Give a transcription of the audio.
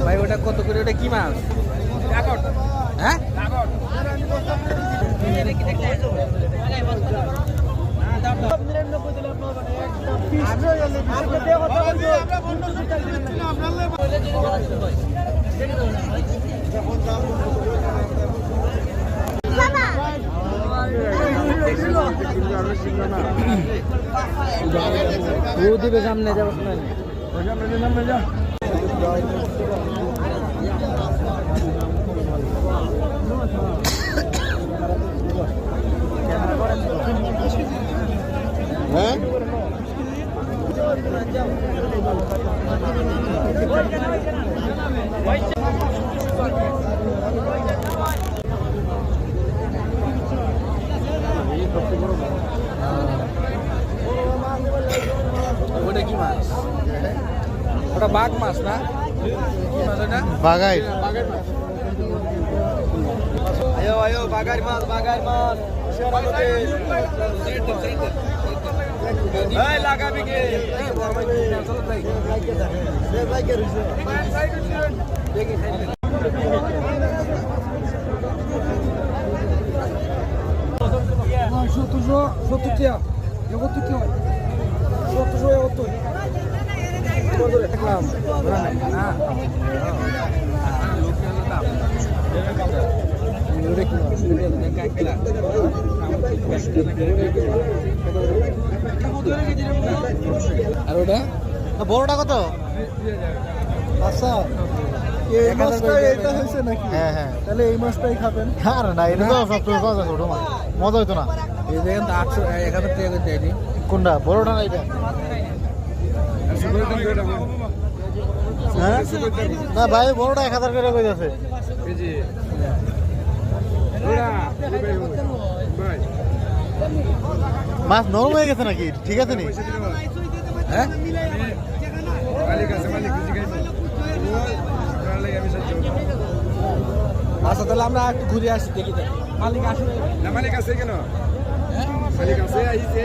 ভাই ওটা কত করে? ওটা কি মাছ? হ্যাঁ দিবে সামনে যাবো সামনে যা হ্যাঁ ওটা কি মাছ? ওটা বাঘ মাছ না? কি মাছ ওটা? বাগাই আয়ো আয়ো বাগার মাছ, বাগার মাছ। এই লাগাবি কে? আর ওটা বড়টা কত? আচ্ছা এই মাছটা এটা হয়েছে নাকি? হ্যাঁ হ্যাঁ তাহলে এই মাছটাই খাবেন। আর না এটা তো সবচেয়ে সহজ ছোট মাছ, মজা হইতো না। এই দেখেন তো 800 1000 টাকা করে দেয়নি। কোনটা বড়টা না এটা? হ্যাঁ না ভাই বড়টা 1000 করে কইতাছে। মাছ নরম হয়ে গেছে নাকি? ঠিক আছে নি? হ্যাঁ আচ্ছা তাহলে আমরা একটু ঘুরে আসি, দেখি দেখি মালিক আসলে না মালিক আছে কেন? মালিক আছে আইছে।